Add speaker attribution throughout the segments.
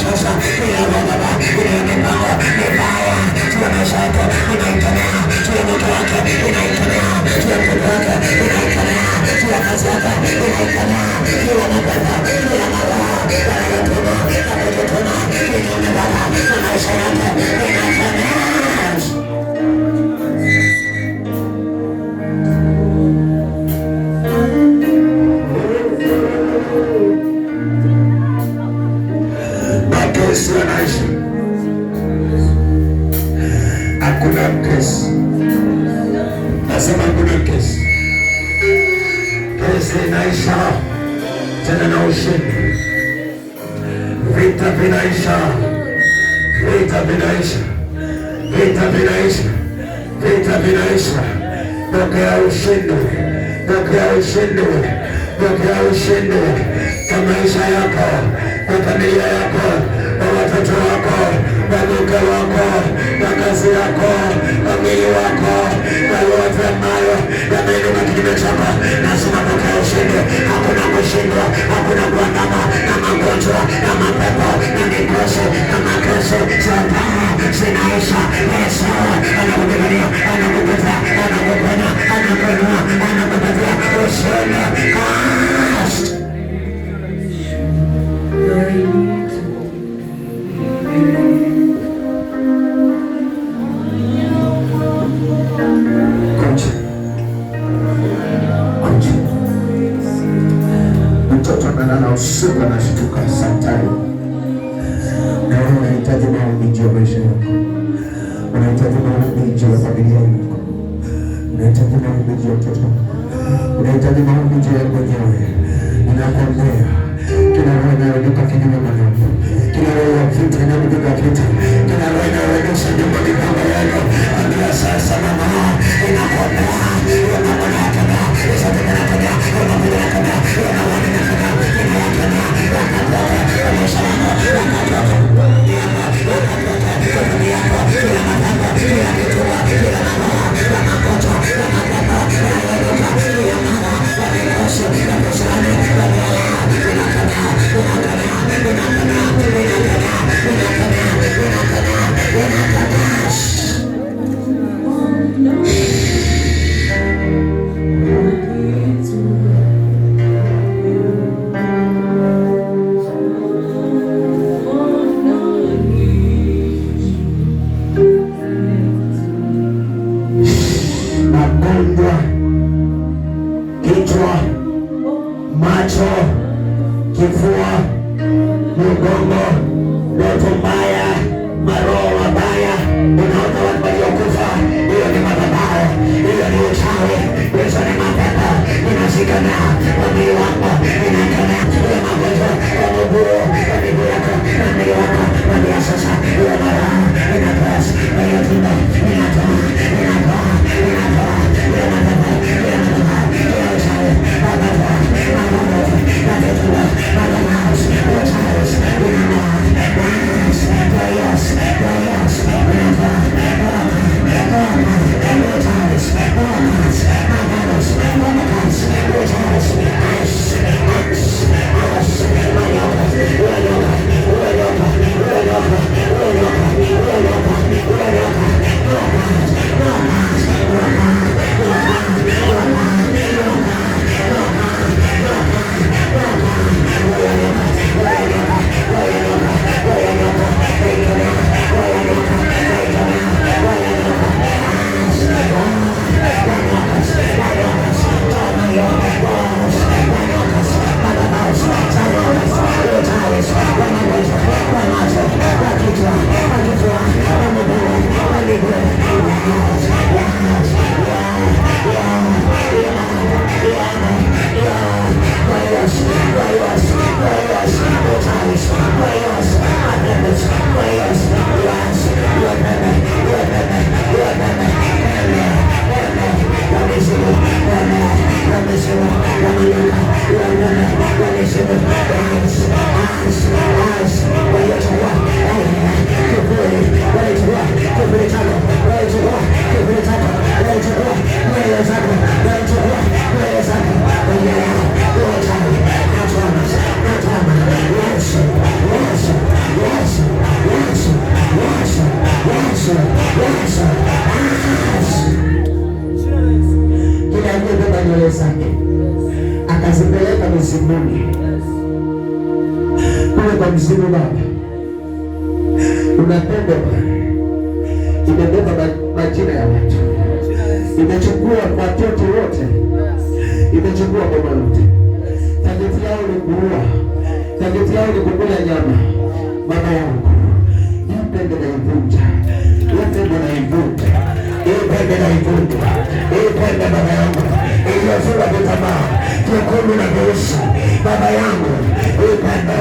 Speaker 1: sasa, ile baba, ile mipango mibaya ya maisha yako inaikemea, ya mtoto wake inaikemea, ya mtoto wake inaikemea, ya kazi yako inaikemea, ya mapepo, ya maroho yanayotuma na kujituma kinyume Baba na maisha yako inaikemea. Makesi yanaisha, hakuna kesi. Nasema hakuna kesi. Kesi inaisha tena na ushindi. Vita vinaisha, vita vinaisha, vita vinaisha, vita vinaisha. Pokea ushindi, pokea ushindi, pokea ushindi kwa maisha yako, kwa familia yako, kwa watoto wako, kwa mke wako, kwa kazi yako, kwa mwili wako, kwa yote ambayo yameinuka kinyume chako. Lazima pokea ushindi. Hakuna kushindwa, hakuna kuandama na magonjwa na mapepo na mikosi na makesi. Shetani zinaisha. Yesu anakupigania, anakutetea, anakuponya, anakuinua, anakupatia ushindi. Mtoto analala usiku anashtuka satani. Na wewe unahitaji maombi juu ya maisha yako, unahitaji maombi juu ya familia yako, unahitaji maombi juu ya mtoto wako, unahitaji maombi juu ya mwenyewe. Ninakwambia kila roho inayoinuka kinyume na Mungu, kila roho ya vita inayopiga vita, kila roho inayoendesha nyumba mipango yako, ambia sasa mama, inakwambia kichwa, macho, kifua, mgongo, ndoto mbaya, maroho mabaya, unaota watu waliokufa. Hiyo ni madhabahu, hiyo ni uchawi, hizo ni mapepo. Ninashikana kwa mwili wako, ninakemea hiyo magonjwa ya miguu, ya miguu yako, ya mwili wako, kuanzia sasa. Hiyo maroho inatoa, hiyo tumbo inatoa, inatoa, inatoa hiyo mapepo, hiyo madhabahu, hiyo uchawi, mapepo, magonjwa, matatizo, madhabahu, uchawi, inatoa. Yes, Kila aliyebeba nywele zake akazipeleka mizimuni kule kwa mzimu. Baba, unapenda imebeba majina ya watu, imechukua watoto wote, imechukua boma lote. Tageti yao ni kuua, tageti yao ni kukula nyama. Baba yangu, ipende na ivunja, ipende na ivunja, ipende na ivunja, ipende baba yangu, iliyofunga vitamaa vyekundu na vyeusi. Baba yangu, ipende,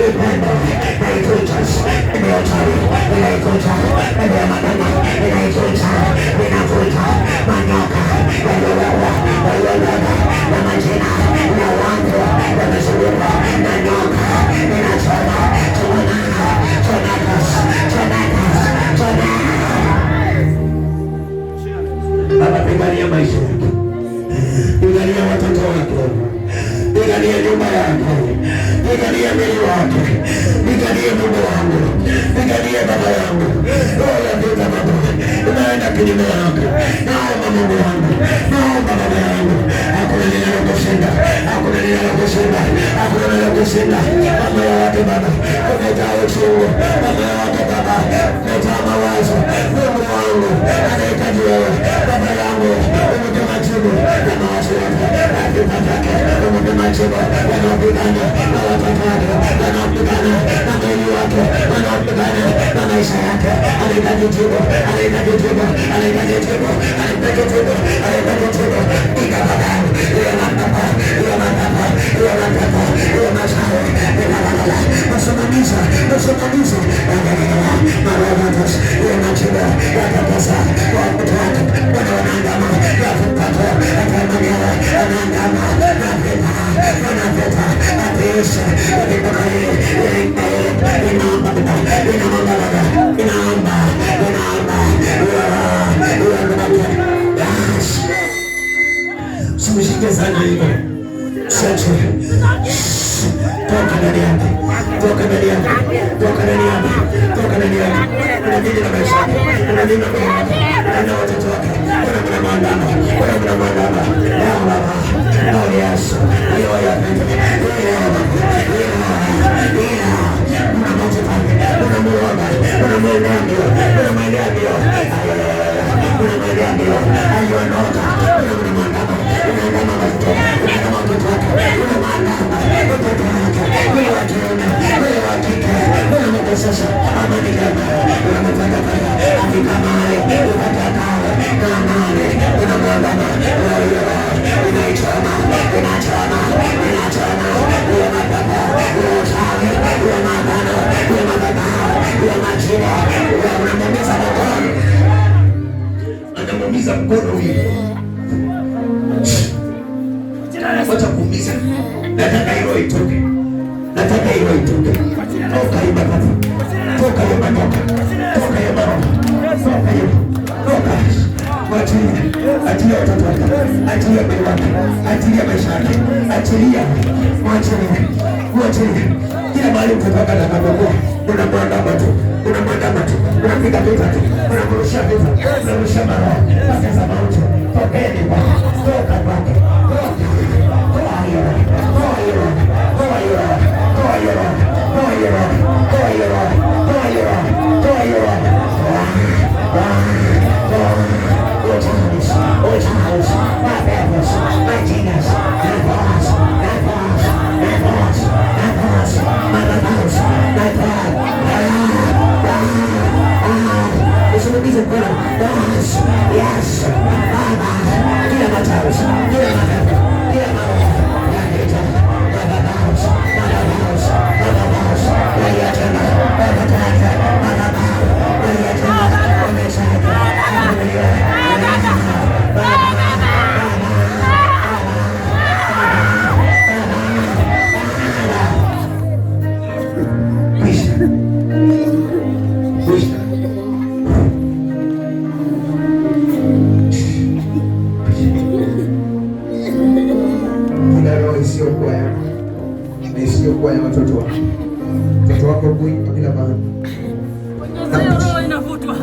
Speaker 1: ipende na ivunja, inayochawi, inaivunja, ya madama, inaivunja, inavunja manyoka yaliyolewa, yaliyolewa na majina ya watu wamezunguka na nyoka, inachoma, chomana, chomakas, chomakas, chomakas. Baba, pigania maisha yake, pigania watoto wake, pigania nyumba yake, pigania mwili wake, pigania Mungu wangu, pigania baba yangu. Roho ya vita baba, unaenda kinyume yake. Naomba Mungu wangu, naomba baba yangu, hakuna linalokushinda, hakuna linalokushinda, hakuna linalokushinda. Mama yake baba, umejaa uchungu, mama yake baba, umejaa mawazo. Mungu wangu anahitaji wewe baba yangu, umejaa majibu ya mawazo yake, vita vyake, umejaa majibu yanayopigana na watoto wake, yanayopigana na mwili wake, yanayopigana na maisha yake. Anahitaji jibu, anahitaji jibu, anahitaji jibu, anahitaji jibu, anahitaji jibu. Ika baba, iyo matapa, iyo matapa, iyo matapa, iyo masawe, ilalala, masimamiza, masimamiza, yagalala, marabatas, iyo majibu, yatakasa, watoto wake, wanaandama, yafukato, atamanyara, anaandama, napita, anapita, apisha, yakipakari, inaomba, Mshike sana hivyo. Sache. Toka ndani yake. Toka ndani yake. Toka ndani yake. Toka ndani yake. Kuna nini na maisha yake? Kuna nini na maisha yake? Kuna watoto wake. Kuna maandamano. Kuna maandamano. Ya Baba. Oh yes. Hiyo ya pendo. Kuna moto pale. Kuna muomba. Kuna muomba. Kuna maendeleo. Kuna maendeleo. Ayo nota. Kuna maandamano. Anamuumiza mkono hivi. Wacha kuumiza. Nataka hilo itoke. Nataka hilo itoke. Toka hiyo matatu. Toka hiyo matatu. Toka hiyo matatu. Toka hiyo. Toka. Achilia. Achilia watoto wako. Achilia mwili wako. Achilia maisha yako. Achilia. Achilia. Achilia. Kila mahali utatoka na kabogoa. Unamwandama tu. Unamwandama tu. Unapiga vita tu. Unamrusha vita. Unamrusha maroho. Paka za mauti. Tokeni kwake. Toka kwake. Isiyokuwa ya watoto wako. Watoto wako kuingia kila mahali. Inavutwa.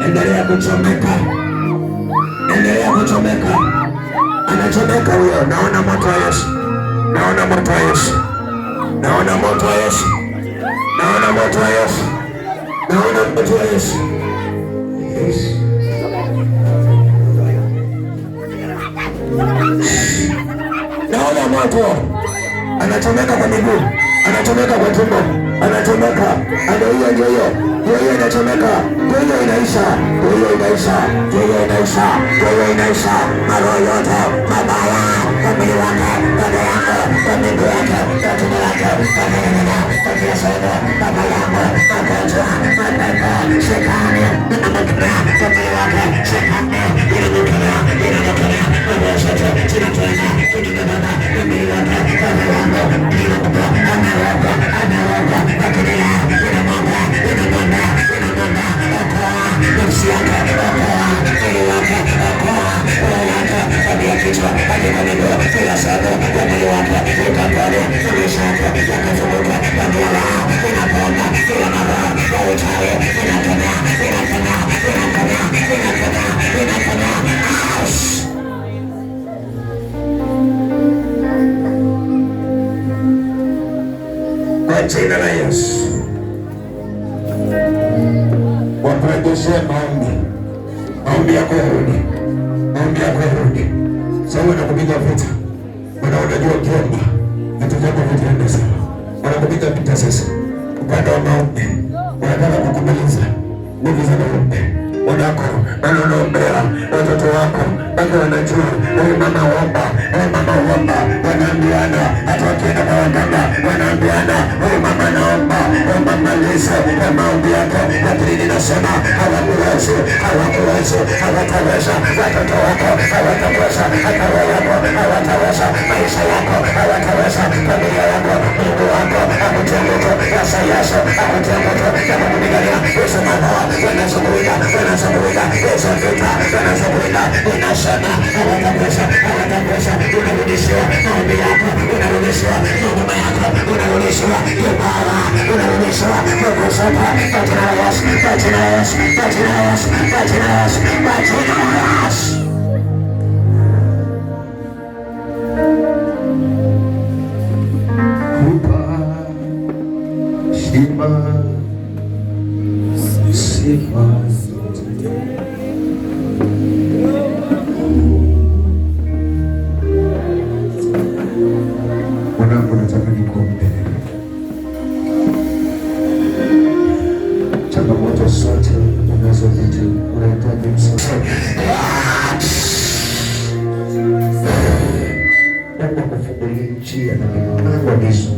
Speaker 1: Endelea kuchomeka, endelea kuchomeka. Anachomeka huyo. Naona moto wa Yesu, naona moto wa Yesu, naona moto wa Yesu, naona moto wa Yesu, naona moto wa Yesu. Naona moto. Anachomeka kwa miguu, anachomeka kwa tumbo, anachomeka. Ndio hiyo, ndio hiyo, ndio hiyo inachomeka, ndio hiyo inaisha, ndio hiyo inaisha, ndio hiyo inaisha, ndio hiyo inaisha. Maroho yote mabaya kwa mwili wake, baba yangu, kwa miguu yake, kwa tumbo lake, kwa maneno, kwa kila sehemu, baba yangu, magonjwa, mapepo, shetani, inamkemea kwa mwili wake, shetani, inamkemea, inamkemea, maroho zote zinatoka, kujibeba kwa mwili wake, baba yangu, inamkemea, anaoga, anaoga, akilia, inamwanga, inamwanga, inamwanga, okoa, nafsi yake, okoa, mwili wake, okoa, roho yake, tabia kichwa, hadi kwa miguu, kila sehemu ya mwili wake, ukapone, maisha yake, yakafunguka, bandala, inaponga, kila maroho, ya uchawi, inakemea, inakemea, inakemea, inakemea, inakemea, kwa jina la Yesu. Nikurejeshe maombi yako yarudi, maombi yako yarudi. Sawa na kupiga vita, unajua ukiomba vitu vyako vitaenda sawa. Wanakupiga vita sasa, upande wa maombi wanataka kukumaliza nguvu za maombi. Wanako wanaombea watoto wako, bado wanajua wewe mama omba, wewe mama omba. Wanaambiana hata wakienda kwa waganga, wanaambiana wewe mama naomba, wewe mama lisa ya maombi yako. Lakini ninasema hawakuwezi, hawataweza. Watoto wako hawataweza, hata roho yako hawataweza, maisha yako hawataweza, familia yako, Mungu wako akutia moto ya sayansi, akutia moto ya kupigania Yesu mama wanazungumza Yesu vita wanazungumza. Ninasema hawataweza, unarudishiwa maombi yako, unarudishiwa huduma yako, unarudishiwa ibada, unarudishiwa Mungu sote kwa jina la Yesu, kwa jina la Yesu, kwa jina la Yesu, kwa jina la Yesu, kwa jina la Yesu. Mwanangu, nataka nikuombe. Changamoto zote unazopitia unahitaji msaada. Mungu akufungulie njia na milango hizo.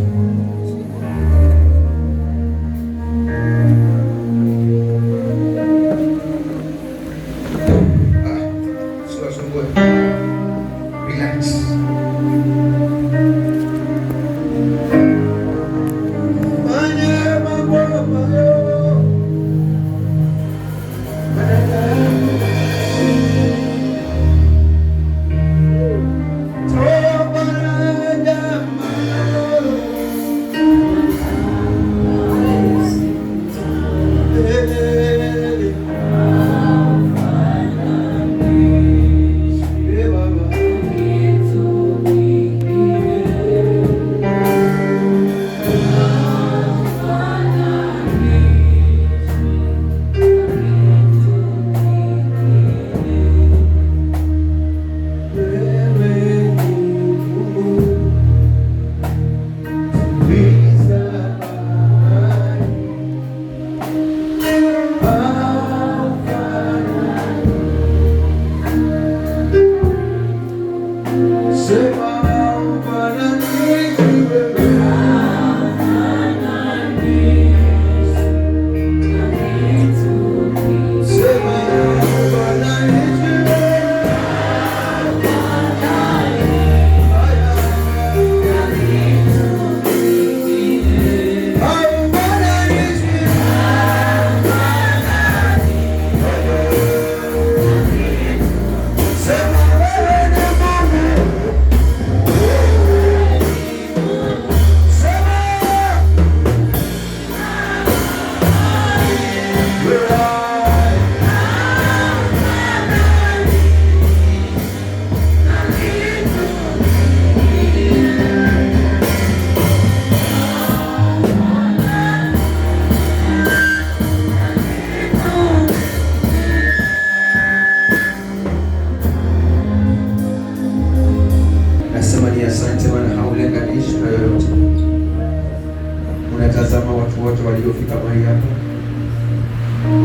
Speaker 2: Unatazama watu wote waliofika mahali hapa,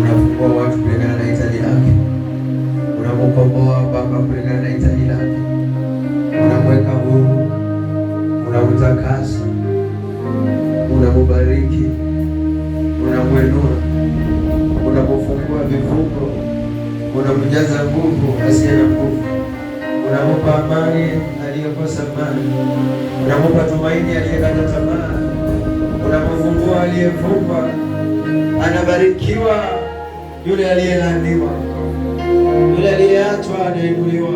Speaker 2: unafungua watu kulingana na hitaji lake, unamkomboa Baba kulingana na hitaji lake, unamweka huru, unamtakasa, unamubariki, unamwinua, unamfungua vifungo, unamjaza nguvu asiye na nguvu, unampa amani aliyekosa amani, unampa tumaini aliyekata tamaa, unamfungua aliyefungwa. Anabarikiwa yule aliyelaaniwa, yule aliyeachwa anainuliwa.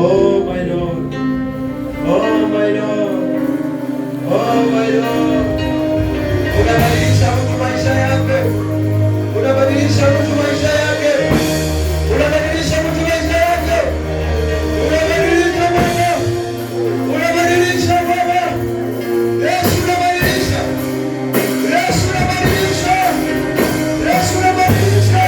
Speaker 2: Oh my Lord, oh my Lord, oh my Lord. Unabadilisha mtu maisha yake, unabadilisha mtu maisha yake, unabadilisha mtu maisha yake, unabadilisha Baba, unabadilisha Baba. Yesu unabadilisha, Yesu unabadilisha, Yesu unabadilisha.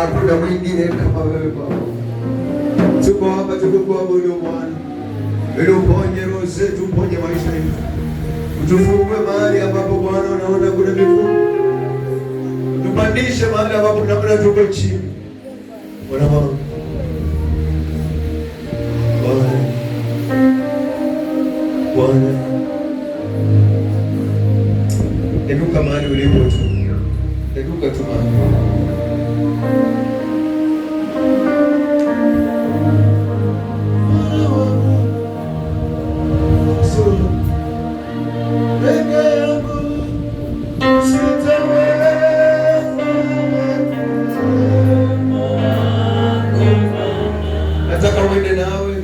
Speaker 2: Hakuna mwingine kama wewe Baba. Tuko hapa tukuabudu Bwana. Ili uponye roho zetu, uponye maisha yetu. Utufungue mahali ambapo Bwana unaona kuna vifungo. Utupandishe mahali ambapo tunaona tuko chini. Bwana wangu. Bwana. Inuka mahali ulipo tu. Inuka tu mahali. Nataka uende nawe.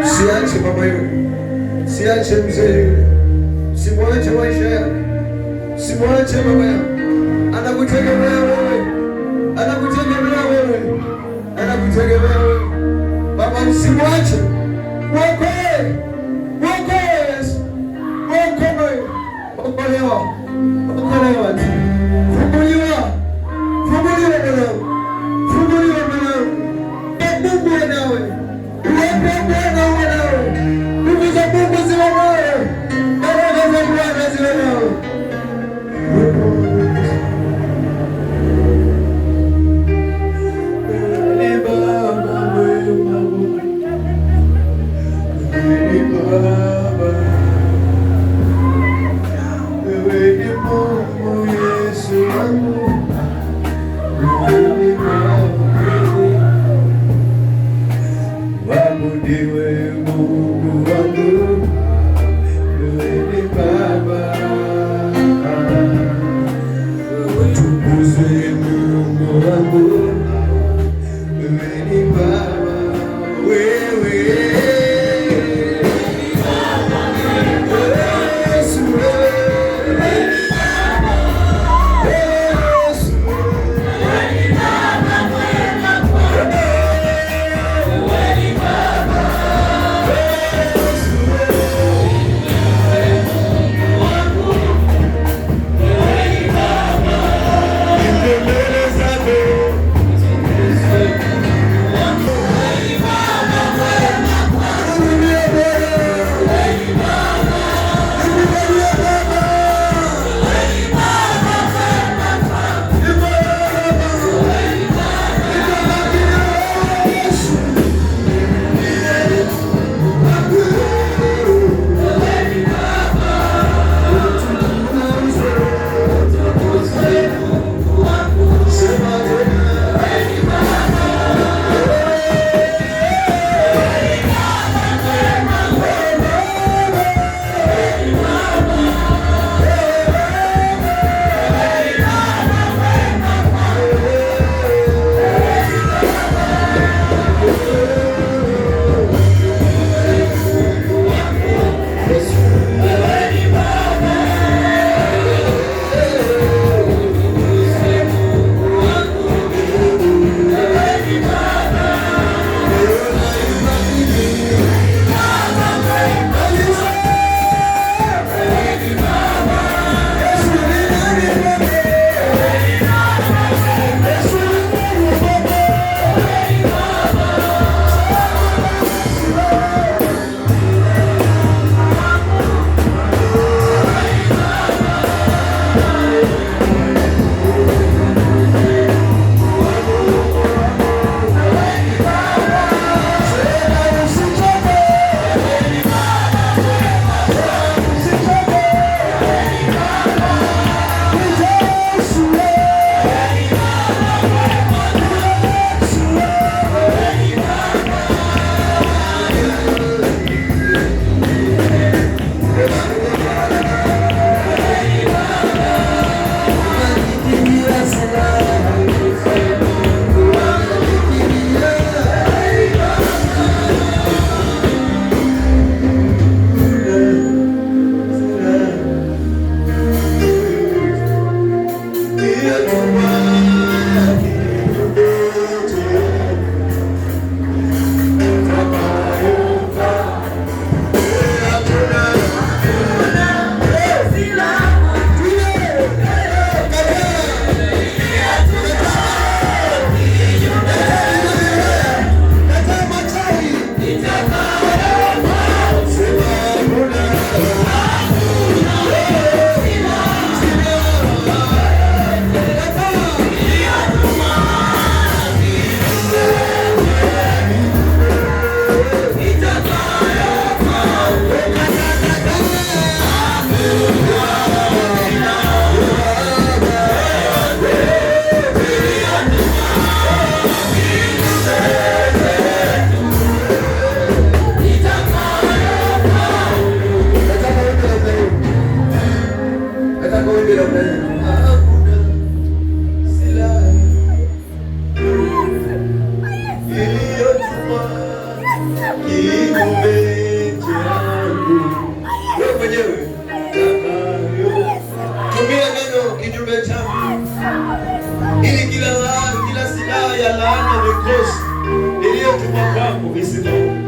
Speaker 1: Usiache mama yule, usiache mzee yule, usimwache maisha yako, usimwache mama yako. Anakutegemea wewe, anakutegemea wewe, anakutegemea wewe. Baba, usimwache, mwokoe, mwokoe Yesu, mwokoe, okolewa, okolewa, funguliwa, funguliwa mwanangu, funguliwa mwanangu. Mungu anawe, Mungu anawe nawe, nguvu za Mungu ziwe nawe, baraka za Bwana ziwe nawe.
Speaker 2: ili kila silaha ya laana mikosi iliyotumwa kwako isimame.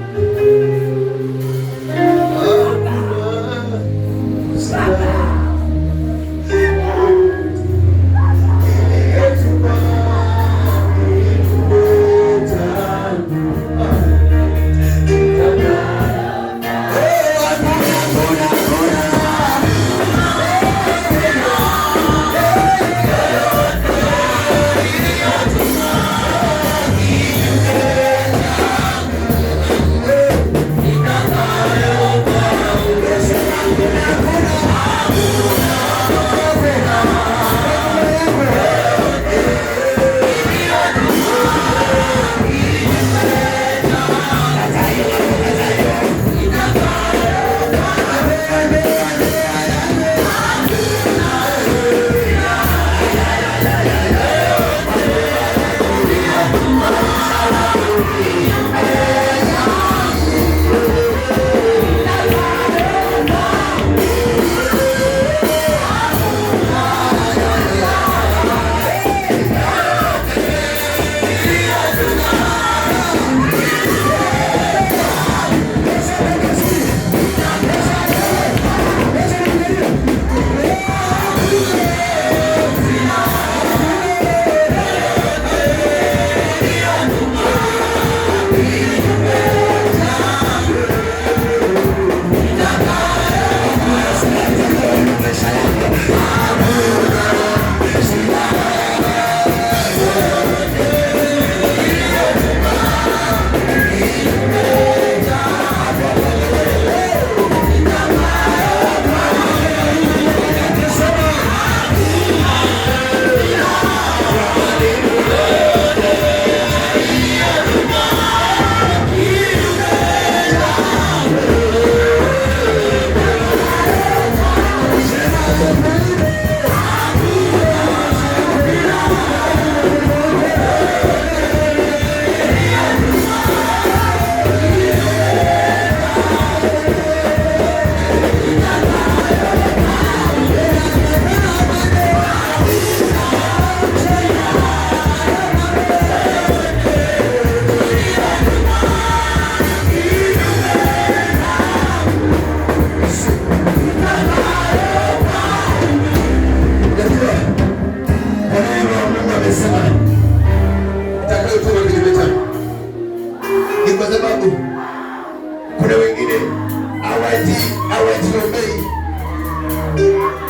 Speaker 2: hawajiombei.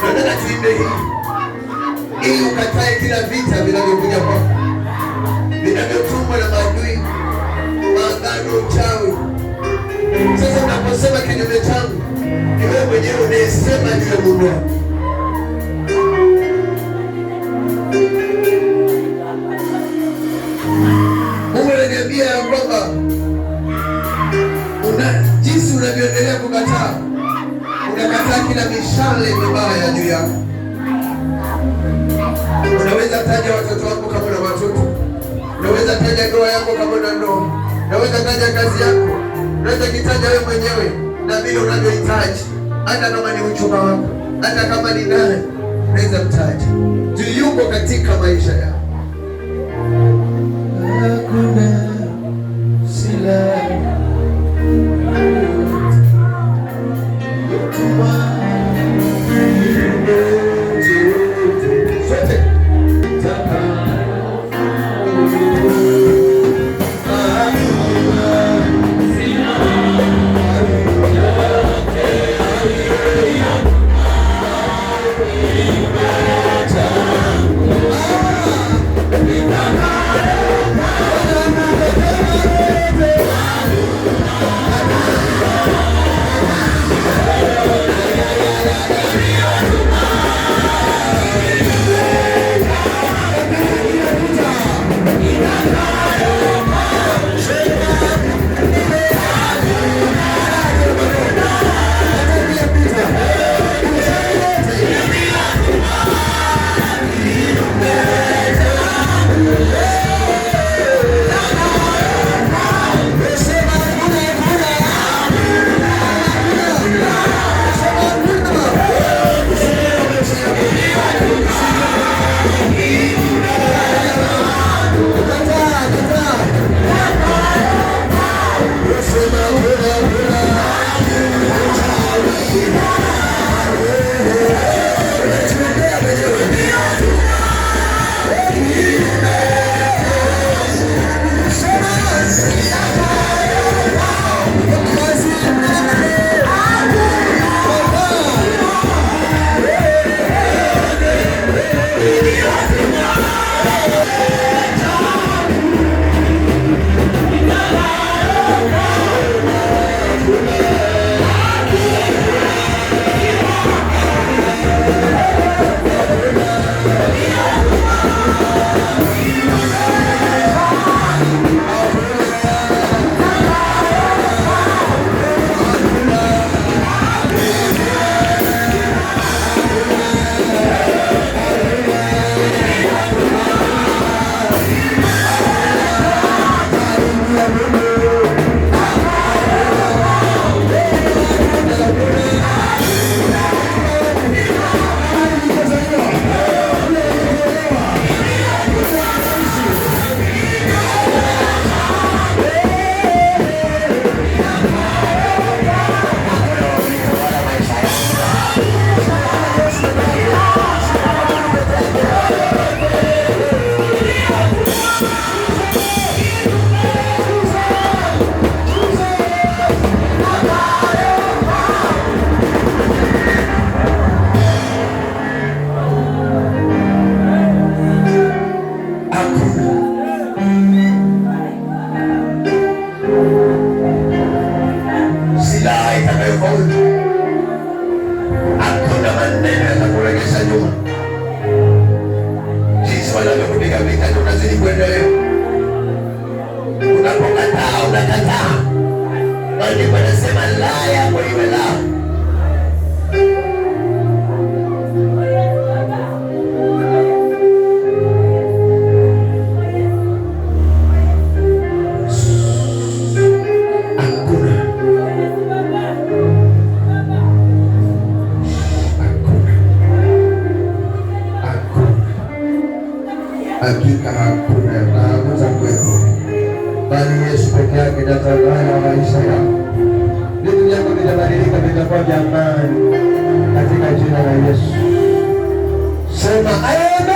Speaker 2: Nataka tuimbe hii ili ukatae kila vita vinavyokuja kwako, vinavyotumwa na maadui, maagano, uchawi. Sasa unaposema kinyume changu, ni wewe mwenyewe unayesema juu ya Mungu wako. Mungu ananiambia ya kwamba jinsi unavyoendelea kukataa, unakataa kila mishale mibaya juu yako. Unaweza taja watoto wako kama una watoto, unaweza taja ndoa yako kama una ndoa, unaweza taja kazi yako, unaweza kitaja wewe mwenyewe na vile unavyohitaji, hata kama ni uchumba wako, hata kama ni nani, unaweza mtaja juu yuko katika maisha yako. Hakuna silaha
Speaker 3: Sina
Speaker 1: uendelee. Unapokataa unakataa. Maandiko yanasema la yako iwe la. Hakika hakuna naweza kuwepo, bali Yesu peke yake ndiye atawala maisha yako. Vitu vyako vitabadilika, vitakuwa vya amani katika jina la Yesu. Sema amen.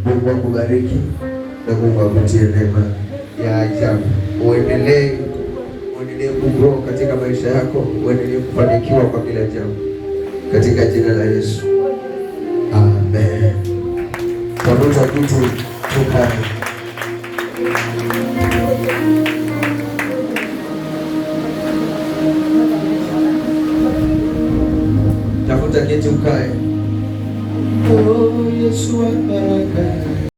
Speaker 1: Mungu akubariki na Mungu akutie neema ya ajabu. Uendelee kugrow katika maisha yako, uendelee kufanikiwa kwa kila jambo katika jina la Yesu. Amen. Tafuta kitu ukae. Tafuta kitu ukae. Oh, Yesu wa baraka.